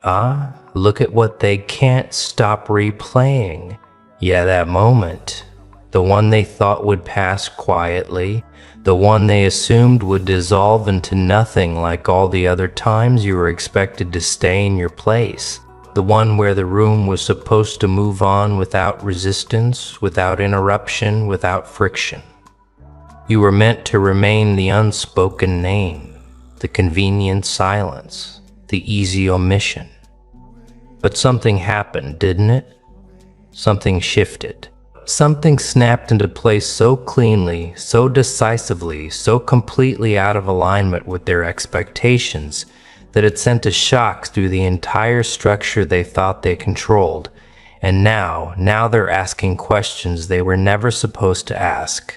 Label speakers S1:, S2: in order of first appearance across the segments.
S1: Ah, look at what they can't stop replaying. Yeah, that moment. The one they thought would pass quietly, the one they assumed would dissolve into nothing like all the other times you were expected to stay in your place. The one where the room was supposed to move on without resistance, without interruption, without friction. You were meant to remain the unspoken name, the convenient silence, the easy omission. But something happened, didn't it? Something shifted. Something snapped into place so cleanly, so decisively, so completely out of alignment with their expectations that it sent a shock through the entire structure they thought they controlled. And now they're asking questions they were never supposed to ask.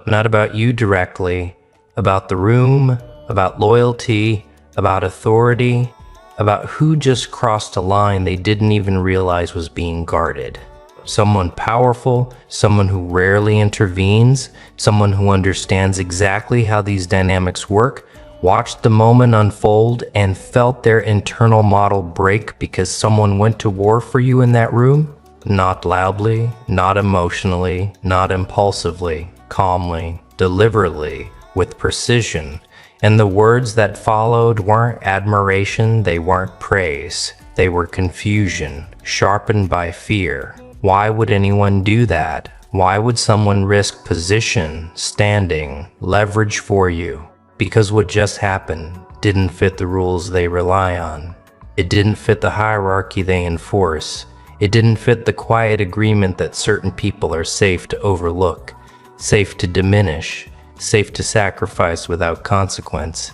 S1: Not about you directly, about the room, about loyalty, about authority, about who just crossed a line they didn't even realize was being guarded. Someone powerful, someone who rarely intervenes, someone who understands exactly how these dynamics work, watched the moment unfold and felt their internal model break because someone went to war for you in that room? Not loudly, not emotionally, not impulsively, calmly, deliberately, with precision. And the words that followed weren't admiration, they weren't praise. They were confusion, sharpened by fear. Why would anyone do that? Why would someone risk position, standing, leverage for you? Because what just happened didn't fit the rules they rely on. It didn't fit the hierarchy they enforce. It didn't fit the quiet agreement that certain people are safe to overlook, safe to diminish, safe to sacrifice without consequence.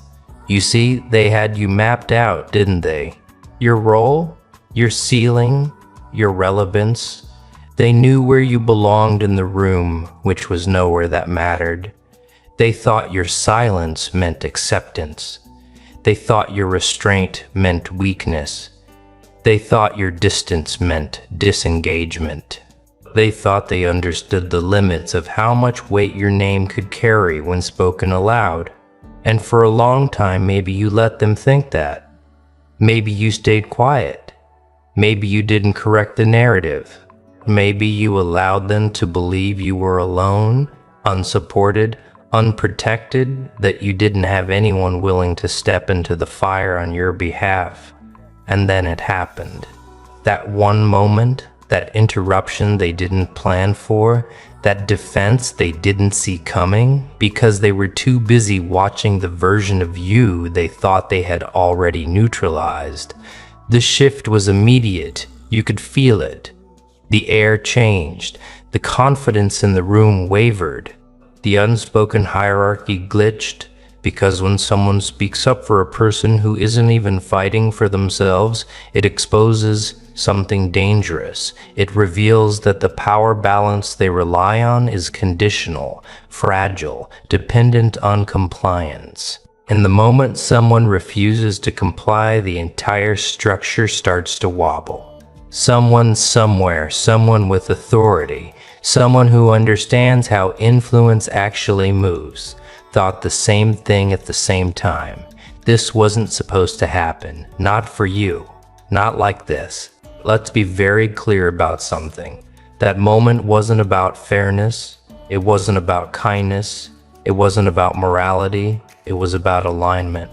S1: You see, they had you mapped out, didn't they? Your role, your ceiling, your relevance. They knew where you belonged in the room, which was nowhere that mattered. They thought your silence meant acceptance. They thought your restraint meant weakness. They thought your distance meant disengagement. They thought they understood the limits of how much weight your name could carry when spoken aloud. And for a long time, maybe you let them think that. Maybe you stayed quiet. Maybe you didn't correct the narrative. Maybe you allowed them to believe you were alone, unsupported, unprotected, that you didn't have anyone willing to step into the fire on your behalf. And then it happened. That one moment, that interruption they didn't plan for, that defense they didn't see coming, because they were too busy watching the version of you they thought they had already neutralized. The shift was immediate. You could feel it. The air changed. The confidence in the room wavered. The unspoken hierarchy glitched, because when someone speaks up for a person who isn't even fighting for themselves, it exposes something dangerous. It reveals that the power balance they rely on is conditional, fragile, dependent on compliance. And the moment someone refuses to comply, the entire structure starts to wobble. Someone somewhere, someone with authority, someone who understands how influence actually moves, thought the same thing at the same time. This wasn't supposed to happen. Not for you. Not like this. Let's be very clear about something. That moment wasn't about fairness. It wasn't about kindness. It wasn't about morality. It was about alignment.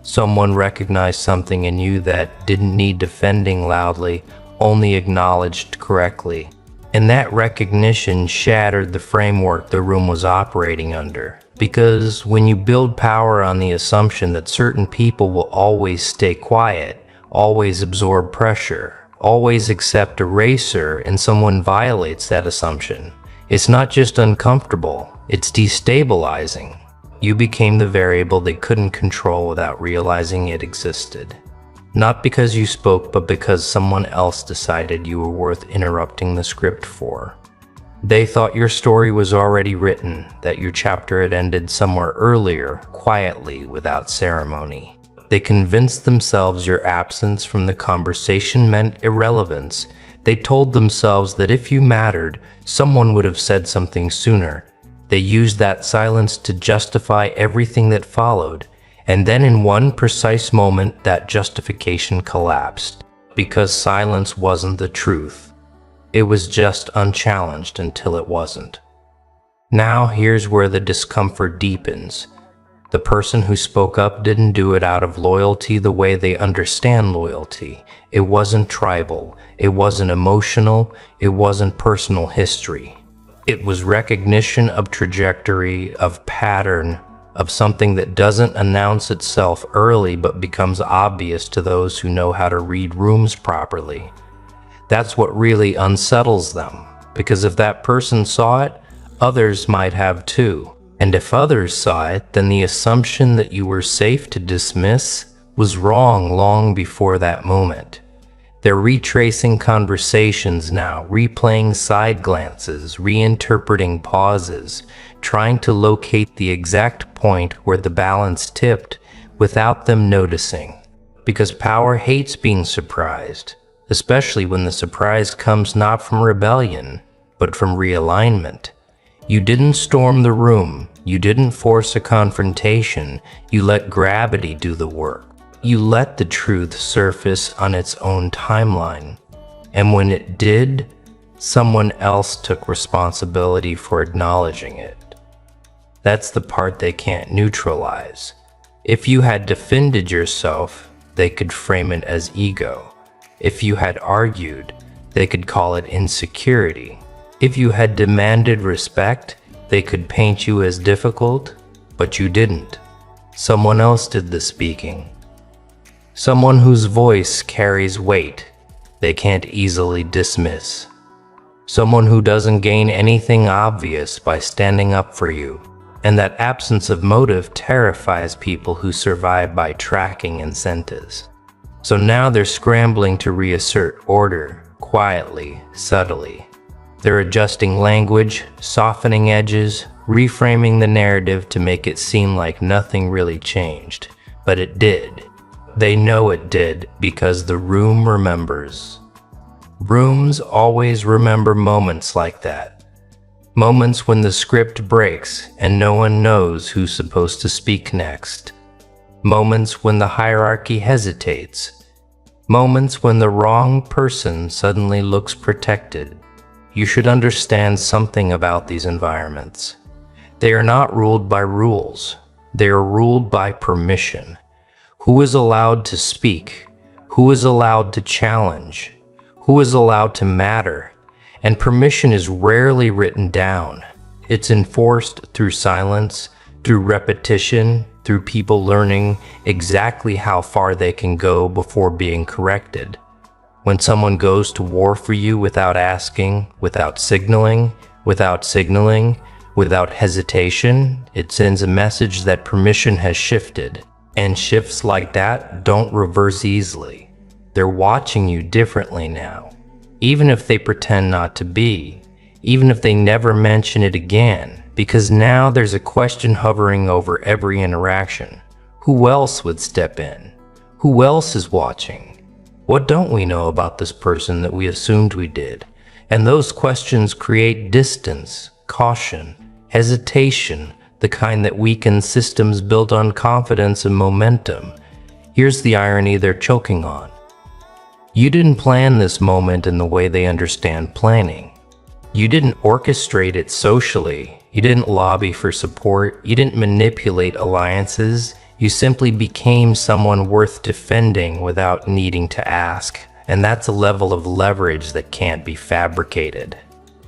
S1: Someone recognized something in you that didn't need defending loudly, only acknowledged correctly. And that recognition shattered the framework the room was operating under. Because when you build power on the assumption that certain people will always stay quiet, always absorb pressure, always accept erasure, and someone violates that assumption, it's not just uncomfortable, it's destabilizing. You became the variable they couldn't control without realizing it existed. Not because you spoke, but because someone else decided you were worth interrupting the script for. They thought your story was already written, that your chapter had ended somewhere earlier, quietly, without ceremony. They convinced themselves your absence from the conversation meant irrelevance. They told themselves that if you mattered, someone would have said something sooner. They used that silence to justify everything that followed, and then in one precise moment that justification collapsed, because silence wasn't the truth. It was just unchallenged until it wasn't. Now here's where the discomfort deepens. The person who spoke up didn't do it out of loyalty the way they understand loyalty. It wasn't tribal, it wasn't emotional, it wasn't personal history. It was recognition of trajectory, of pattern, of something that doesn't announce itself early but becomes obvious to those who know how to read rooms properly. That's what really unsettles them, because if that person saw it, others might have too. And if others saw it, then the assumption that you were safe to dismiss was wrong long before that moment. They're retracing conversations now, replaying side glances, reinterpreting pauses, trying to locate the exact point where the balance tipped without them noticing. Because power hates being surprised, especially when the surprise comes not from rebellion, but from realignment. You didn't storm the room, you didn't force a confrontation, you let gravity do the work. You let the truth surface on its own timeline. And when it did, someone else took responsibility for acknowledging it. That's the part they can't neutralize. If you had defended yourself, they could frame it as ego. If you had argued, they could call it insecurity. If you had demanded respect, they could paint you as difficult, but you didn't. Someone else did the speaking. Someone whose voice carries weight they can't easily dismiss. Someone who doesn't gain anything obvious by standing up for you. And that absence of motive terrifies people who survive by tracking incentives. So now they're scrambling to reassert order, quietly, subtly. They're adjusting language, softening edges, reframing the narrative to make it seem like nothing really changed. But it did. They know it did because the room remembers. Rooms always remember moments like that. Moments when the script breaks and no one knows who's supposed to speak next. Moments when the hierarchy hesitates. Moments when the wrong person suddenly looks protected. You should understand something about these environments. They are not ruled by rules. They are ruled by permission. Who is allowed to speak? Who is allowed to challenge? Who is allowed to matter? And permission is rarely written down. It's enforced through silence, through repetition, through people learning exactly how far they can go before being corrected. When someone goes to war for you without asking, without signaling, without hesitation, it sends a message that permission has shifted. And shifts like that don't reverse easily. They're watching you differently now. Even if they pretend not to be, even if they never mention it again, because now there's a question hovering over every interaction. Who else would step in? Who else is watching? What don't we know about this person that we assumed we did? And those questions create distance, caution, hesitation, the kind that weakens systems built on confidence and momentum. Here's the irony they're choking on. You didn't plan this moment in the way they understand planning. You didn't orchestrate it socially. You didn't lobby for support. You didn't manipulate alliances. You simply became someone worth defending without needing to ask. And that's a level of leverage that can't be fabricated.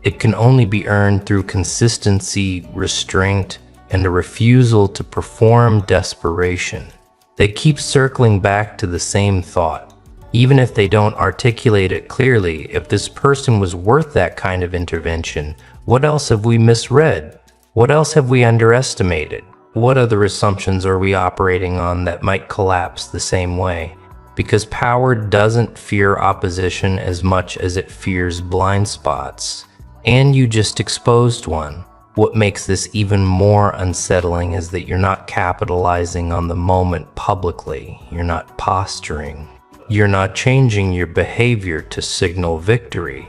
S1: It can only be earned through consistency, restraint, and a refusal to perform desperation. They keep circling back to the same thought. Even if they don't articulate it clearly, if this person was worth that kind of intervention, what else have we misread? What else have we underestimated? What other assumptions are we operating on that might collapse the same way? Because power doesn't fear opposition as much as it fears blind spots. And you just exposed one. What makes this even more unsettling is that you're not capitalizing on the moment publicly. You're not posturing. You're not changing your behavior to signal victory.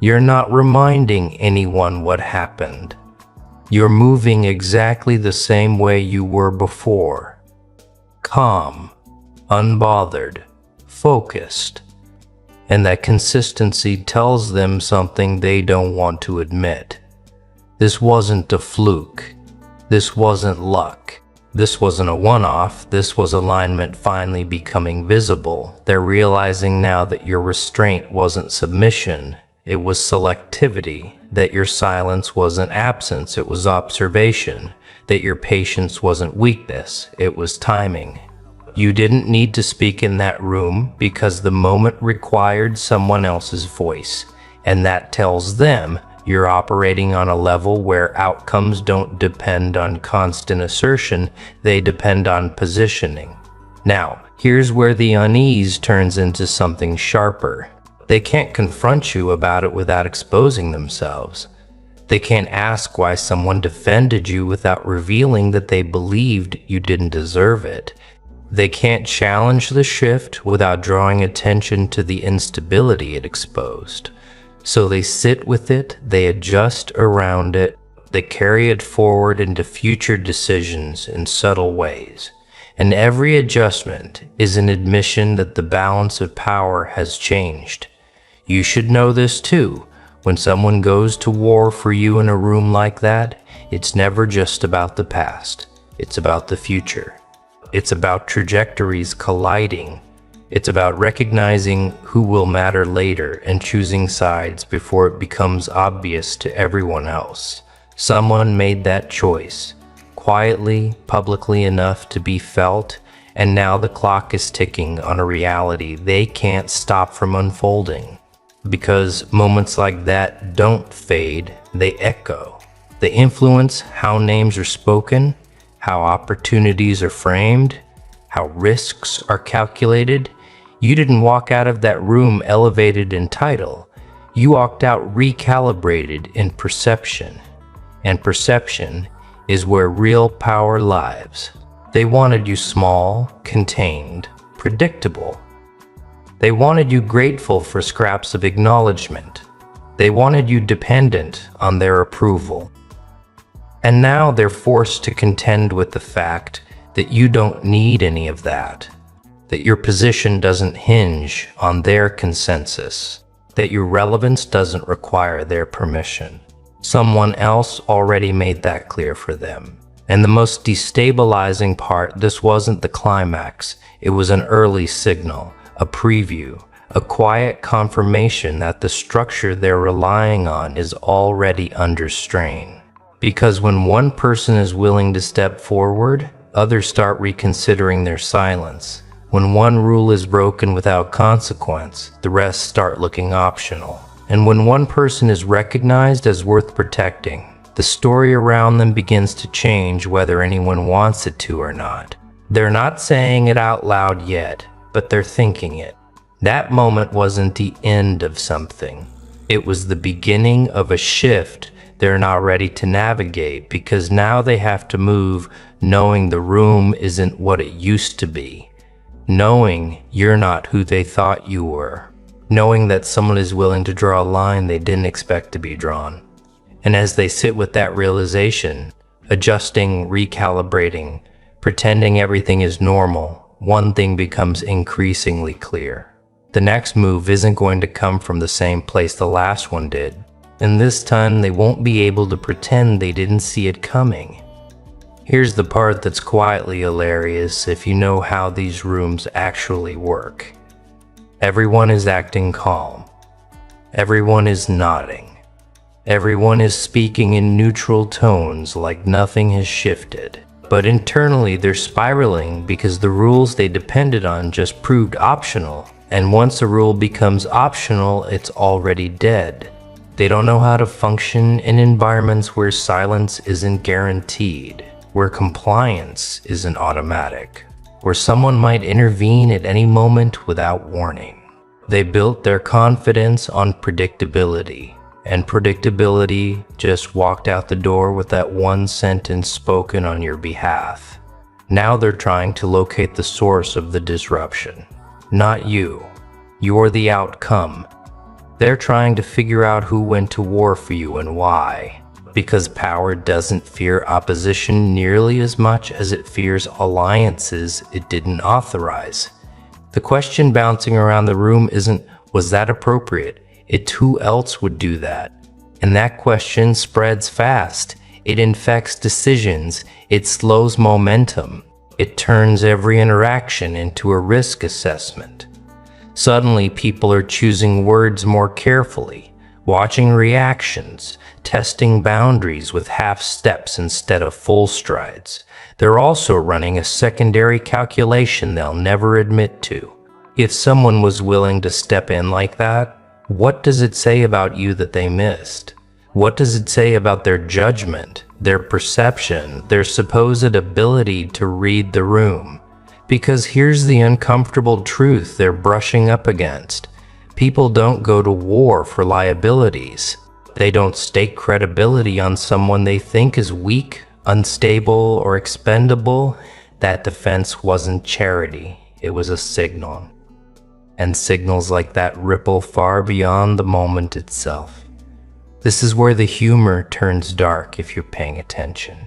S1: You're not reminding anyone what happened. You're moving exactly the same way you were before. Calm, unbothered, focused. And that consistency tells them something they don't want to admit. This wasn't a fluke. This wasn't luck. This wasn't a one-off. This was alignment finally becoming visible. They're realizing now that your restraint wasn't submission. It was selectivity. That your silence wasn't absence. It was observation. That your patience wasn't weakness. It was timing. You didn't need to speak in that room because the moment required someone else's voice, and that tells them you're operating on a level where outcomes don't depend on constant assertion, they depend on positioning. Now, here's where the unease turns into something sharper. They can't confront you about it without exposing themselves. They can't ask why someone defended you without revealing that they believed you didn't deserve it. They can't challenge the shift without drawing attention to the instability it exposed. So they sit with it, they adjust around it, they carry it forward into future decisions in subtle ways. And every adjustment is an admission that the balance of power has changed. You should know this too. When someone goes to war for you in a room like that, it's never just about the past. It's about the future. It's about trajectories colliding. It's about recognizing who will matter later and choosing sides before it becomes obvious to everyone else. Someone made that choice, quietly, publicly enough to be felt, and now the clock is ticking on a reality they can't stop from unfolding. Because moments like that don't fade, they echo. They influence how names are spoken, how opportunities are framed, how risks are calculated. You didn't walk out of that room elevated in title. You walked out recalibrated in perception. And perception is where real power lives. They wanted you small, contained, predictable. They wanted you grateful for scraps of acknowledgement. They wanted you dependent on their approval. And now they're forced to contend with the fact that you don't need any of that, that your position doesn't hinge on their consensus, that your relevance doesn't require their permission. Someone else already made that clear for them. And the most destabilizing part, this wasn't the climax. It was an early signal, a preview, a quiet confirmation that the structure they're relying on is already under strain. Because when one person is willing to step forward, others start reconsidering their silence. When one rule is broken without consequence, the rest start looking optional. And when one person is recognized as worth protecting, the story around them begins to change whether anyone wants it to or not. They're not saying it out loud yet, but they're thinking it. That moment wasn't the end of something. It was the beginning of a shift they're not ready to navigate, because now they have to move knowing the room isn't what it used to be, knowing you're not who they thought you were, knowing that someone is willing to draw a line they didn't expect to be drawn. And as they sit with that realization, adjusting, recalibrating, pretending everything is normal, one thing becomes increasingly clear. The next move isn't going to come from the same place the last one did. And this time they won't be able to pretend they didn't see it coming. Here's the part that's quietly hilarious if you know how these rooms actually work. Everyone is acting calm. Everyone is nodding. Everyone is speaking in neutral tones like nothing has shifted. But internally they're spiraling because the rules they depended on just proved optional. And once a rule becomes optional, it's already dead. They don't know how to function in environments where silence isn't guaranteed, where compliance isn't automatic, where someone might intervene at any moment without warning. They built their confidence on predictability, and predictability just walked out the door with that one sentence spoken on your behalf. Now they're trying to locate the source of the disruption. Not you. You're the outcome. They're trying to figure out who went to war for you and why. because power doesn't fear opposition nearly as much as it fears alliances it didn't authorize. The question bouncing around the room isn't, was that appropriate? It's who else would do that? And that question spreads fast. It infects decisions. It slows momentum. It turns every interaction into a risk assessment. Suddenly, people are choosing words more carefully, watching reactions, testing boundaries with half steps instead of full strides. They're also running a secondary calculation they'll never admit to. If someone was willing to step in like that, what does it say about you that they missed? What does it say about their judgment, their perception, their supposed ability to read the room? Because here's the uncomfortable truth they're brushing up against. People don't go to war for liabilities. They don't stake credibility on someone they think is weak, unstable, or expendable. That defense wasn't charity. It was a signal. And signals like that ripple far beyond the moment itself. This is where the humor turns dark if you're paying attention.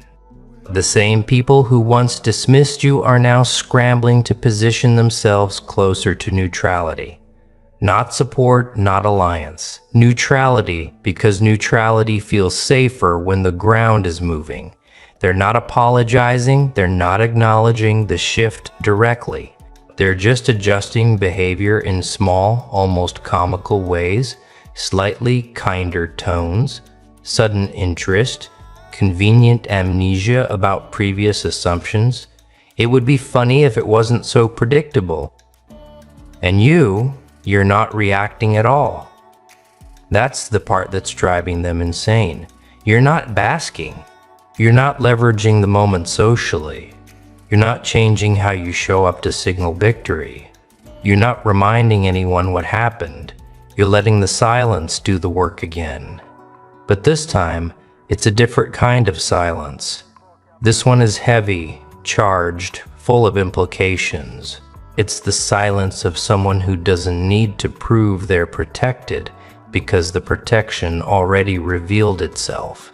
S1: The same people who once dismissed you are now scrambling to position themselves closer to neutrality. Not support, not alliance. Neutrality, because neutrality feels safer when the ground is moving. They're not apologizing, they're not acknowledging the shift directly. They're just adjusting behavior in small, almost comical ways, slightly kinder tones, sudden interest, convenient amnesia about previous assumptions. It would be funny if it wasn't so predictable. And you're not reacting at all. That's the part that's driving them insane. You're not basking. You're not leveraging the moment socially. You're not changing how you show up to signal victory. You're not reminding anyone what happened. You're letting the silence do the work again. But this time, it's a different kind of silence. This one is heavy, charged, full of implications. It's the silence of someone who doesn't need to prove they're protected because the protection already revealed itself.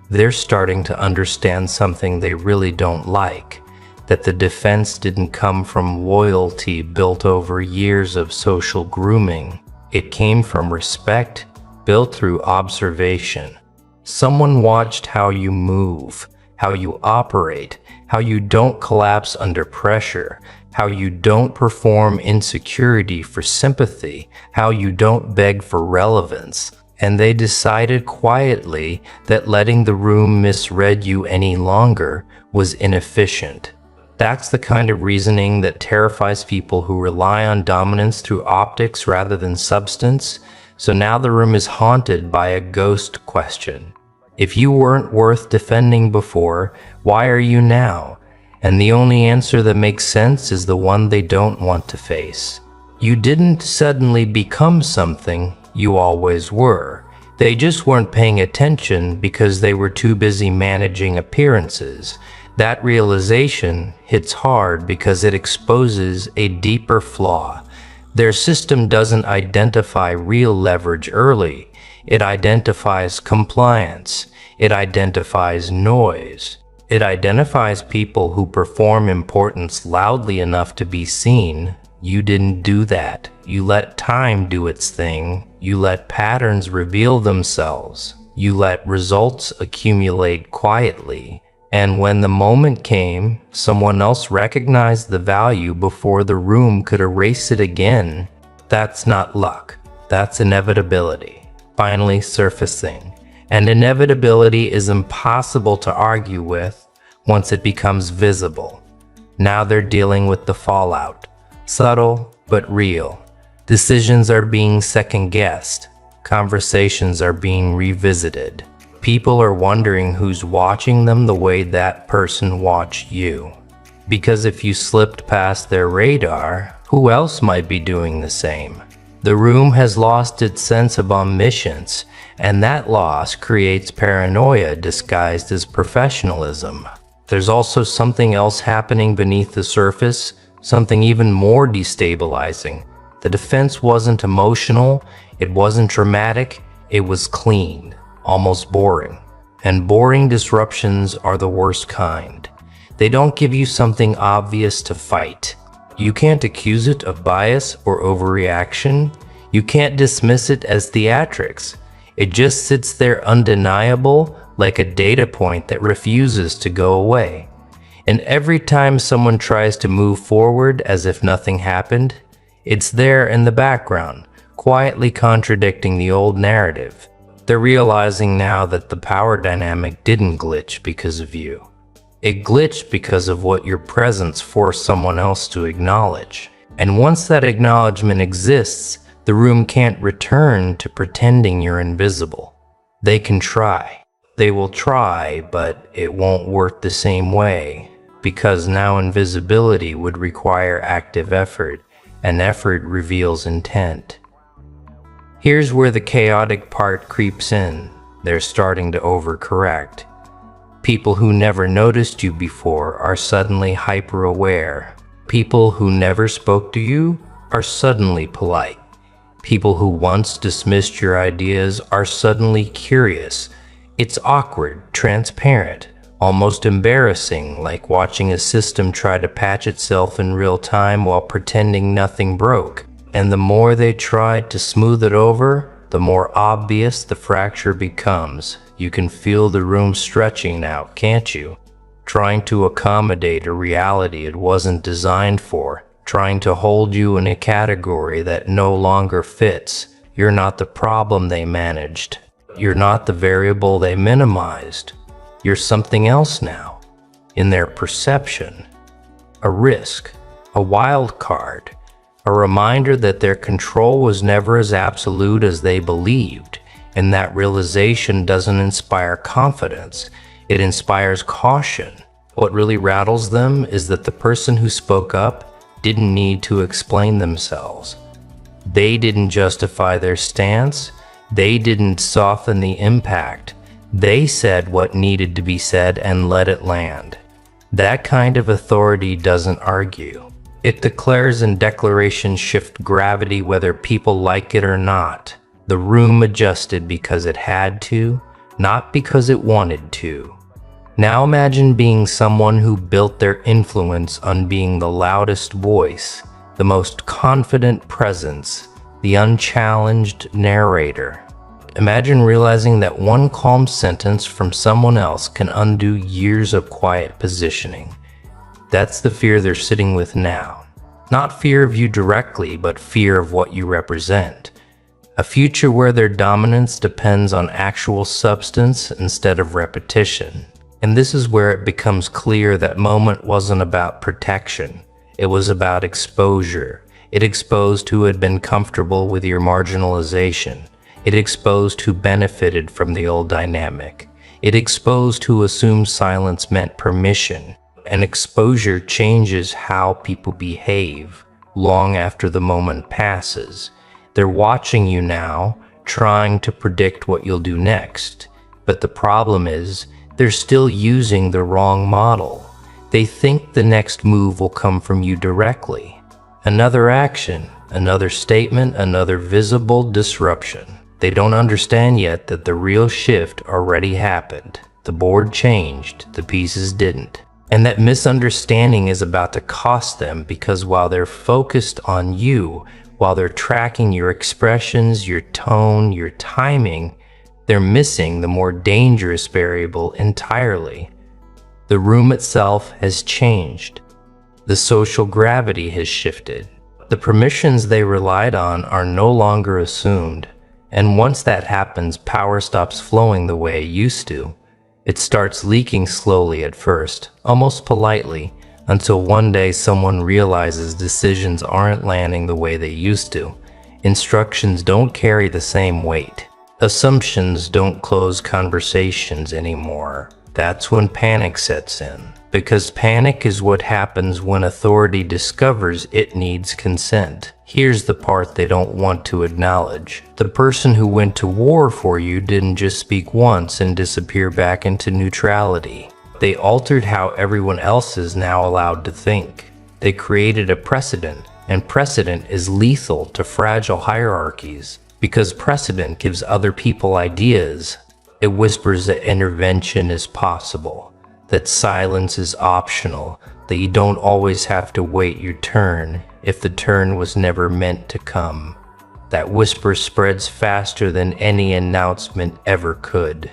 S1: They're starting to understand something they really don't like, that the defense didn't come from loyalty built over years of social grooming. It came from respect built through observation. Someone watched how you move, how you operate, how you don't collapse under pressure, how you don't perform insecurity for sympathy, how you don't beg for relevance. And they decided quietly that letting the room misread you any longer was inefficient. That's the kind of reasoning that terrifies people who rely on dominance through optics rather than substance. So now the room is haunted by a ghost question. If you weren't worth defending before, why are you now? And the only answer that makes sense is the one they don't want to face. You didn't suddenly become something, you always were. They just weren't paying attention because they were too busy managing appearances. That realization hits hard because it exposes a deeper flaw. Their system doesn't identify real leverage early. It identifies compliance. It identifies noise. It identifies people who perform importance loudly enough to be seen. You didn't do that. You let time do its thing. You let patterns reveal themselves. You let results accumulate quietly. And when the moment came, someone else recognized the value before the room could erase it again. That's not luck. That's inevitability, finally surfacing. And inevitability is impossible to argue with once it becomes visible. Now they're dealing with the fallout. Subtle, but real. Decisions are being second-guessed. Conversations are being revisited. People are wondering who's watching them the way that person watched you. Because if you slipped past their radar, who else might be doing the same? The room has lost its sense of omniscience, and that loss creates paranoia disguised as professionalism. There's also something else happening beneath the surface, something even more destabilizing. The defense wasn't emotional, it wasn't dramatic, it was clean, almost boring. And boring disruptions are the worst kind. They don't give you something obvious to fight. You can't accuse it of bias or overreaction. You can't dismiss it as theatrics. It just sits there undeniable, like a data point that refuses to go away. And every time someone tries to move forward as if nothing happened, it's there in the background, quietly contradicting the old narrative. They're realizing now that the power dynamic didn't glitch because of you. It glitched because of what your presence forced someone else to acknowledge. And once that acknowledgement exists, the room can't return to pretending you're invisible. They can try. They will try, but it won't work the same way, because now invisibility would require active effort, and effort reveals intent. Here's where the chaotic part creeps in. They're starting to overcorrect. People who never noticed you before are suddenly hyper-aware. People who never spoke to you are suddenly polite. People who once dismissed your ideas are suddenly curious. It's awkward, transparent, almost embarrassing, like watching a system try to patch itself in real time while pretending nothing broke. And the more they try to smooth it over, the more obvious the fracture becomes. You can feel the room stretching now, can't you? Trying to accommodate a reality it wasn't designed for, trying to hold you in a category that no longer fits. You're not the problem they managed. You're not the variable they minimized. You're something else now, in their perception. A risk, a wild card, a reminder that their control was never as absolute as they believed, and that realization doesn't inspire confidence, it inspires caution. What really rattles them is that the person who spoke up didn't need to explain themselves. They didn't justify their stance, they didn't soften the impact. They said what needed to be said and let it land. That kind of authority doesn't argue. It declares, and declarations shift gravity whether people like it or not. The room adjusted because it had to, not because it wanted to. Now imagine being someone who built their influence on being the loudest voice, the most confident presence, the unchallenged narrator. Imagine realizing that one calm sentence from someone else can undo years of quiet positioning. That's the fear they're sitting with now. Not fear of you directly, but fear of what you represent. A future where their dominance depends on actual substance instead of repetition. And this is where it becomes clear that moment wasn't about protection. It was about exposure. It exposed who had been comfortable with your marginalization. It exposed who benefited from the old dynamic. It exposed who assumed silence meant permission. And exposure changes how people behave long after the moment passes. They're watching you now, trying to predict what you'll do next. But the problem is, they're still using the wrong model. They think the next move will come from you directly. Another action, another statement, another visible disruption. They don't understand yet that the real shift already happened. The board changed, the pieces didn't. And that misunderstanding is about to cost them, because while they're focused on you, while they're tracking your expressions, your tone, your timing, they're missing the more dangerous variable entirely. The room itself has changed. The social gravity has shifted. The permissions they relied on are no longer assumed. And once that happens, power stops flowing the way it used to. It starts leaking slowly at first, almost politely, until one day someone realizes decisions aren't landing the way they used to. Instructions don't carry the same weight. Assumptions don't close conversations anymore. That's when panic sets in. Because panic is what happens when authority discovers it needs consent. Here's the part they don't want to acknowledge. The person who went to war for you didn't just speak once and disappear back into neutrality. They altered how everyone else is now allowed to think. They created a precedent, and precedent is lethal to fragile hierarchies, because precedent gives other people ideas. It whispers that intervention is possible, that silence is optional, that you don't always have to wait your turn if the turn was never meant to come. That whisper spreads faster than any announcement ever could.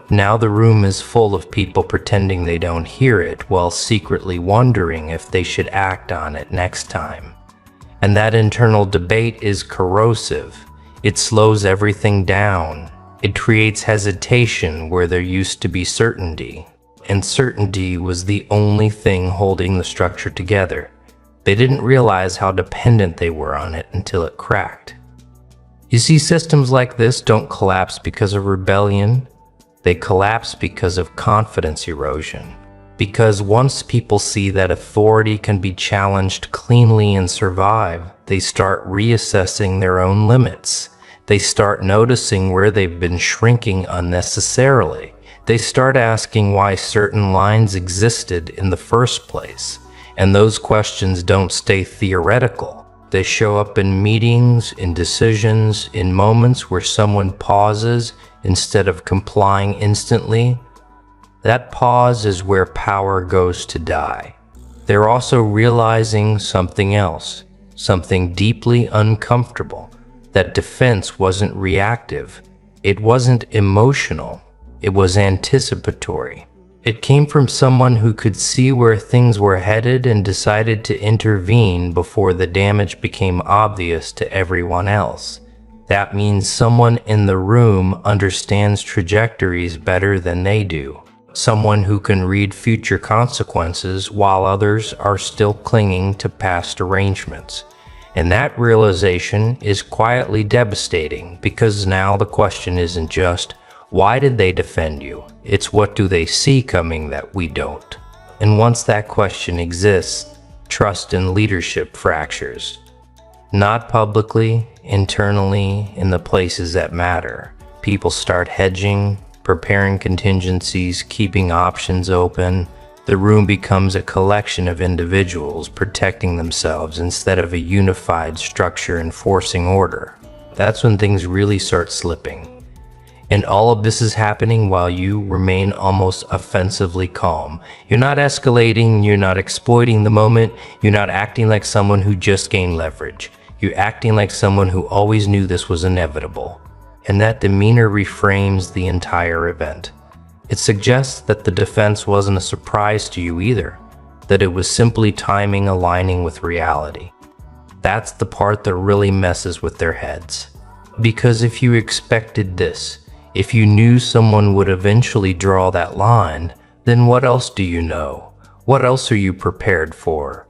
S1: Now the room is full of people pretending they don't hear it while secretly wondering if they should act on it next time. And that internal debate is corrosive. It slows everything down. It creates hesitation where there used to be certainty. And certainty was the only thing holding the structure together. They didn't realize how dependent they were on it until it cracked. You see, systems like this don't collapse because of rebellion. They collapse because of confidence erosion. Because once people see that authority can be challenged cleanly and survive, they start reassessing their own limits. They start noticing where they've been shrinking unnecessarily. They start asking why certain lines existed in the first place. And those questions don't stay theoretical. They show up in meetings, in decisions, in moments where someone pauses instead of complying instantly. That pause is where power goes to die. They're also realizing something else, something deeply uncomfortable. That defense wasn't reactive. It wasn't emotional. It was anticipatory. It came from someone who could see where things were headed and decided to intervene before the damage became obvious to everyone else. That means someone in the room understands trajectories better than they do. Someone who can read future consequences while others are still clinging to past arrangements. And that realization is quietly devastating because now the question isn't just, why did they defend you? It's what do they see coming that we don't? And once that question exists, trust and leadership fractures. Not publicly, internally, in the places that matter. People start hedging, preparing contingencies, keeping options open. The room becomes a collection of individuals protecting themselves instead of a unified structure enforcing order. That's when things really start slipping. And all of this is happening while you remain almost offensively calm. You're not escalating, you're not exploiting the moment, you're not acting like someone who just gained leverage. You're acting like someone who always knew this was inevitable. And that demeanor reframes the entire event. It suggests that the defense wasn't a surprise to you either, that it was simply timing aligning with reality. That's the part that really messes with their heads. Because if you expected this, if you knew someone would eventually draw that line, then what else do you know? What else are you prepared for?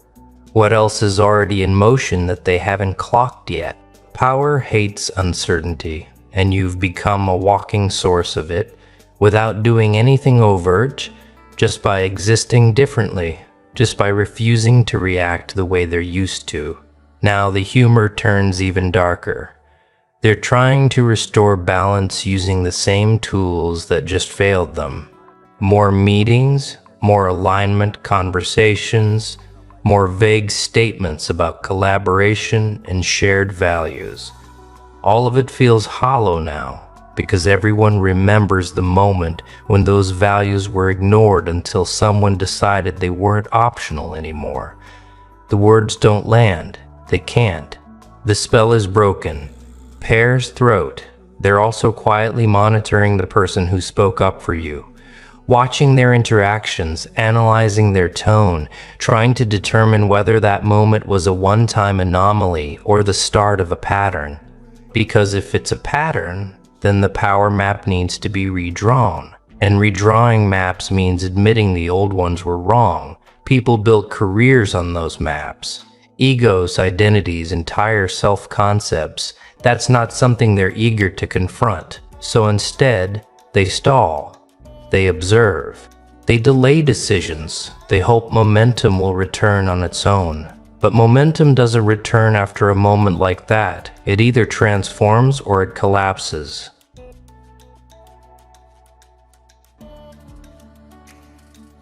S1: What else is already in motion that they haven't clocked yet? Power hates uncertainty, and you've become a walking source of it without doing anything overt, just by existing differently, just by refusing to react the way they're used to. Now the humor turns even darker. They're trying to restore balance using the same tools that just failed them. More meetings, more alignment conversations, more vague statements about collaboration and shared values. All of it feels hollow now because everyone remembers the moment when those values were ignored until someone decided they weren't optional anymore. The words don't land. They can't. The spell is broken. Pair's throat. They're also quietly monitoring the person who spoke up for you, watching their interactions, analyzing their tone, trying to determine whether that moment was a one-time anomaly or the start of a pattern. Because if it's a pattern, then the power map needs to be redrawn. And redrawing maps means admitting the old ones were wrong. People built careers on those maps. Egos, identities, entire self-concepts. That's not something they're eager to confront. So instead, they stall. They observe. They delay decisions. They hope momentum will return on its own. But momentum doesn't return after a moment like that. It either transforms or it collapses.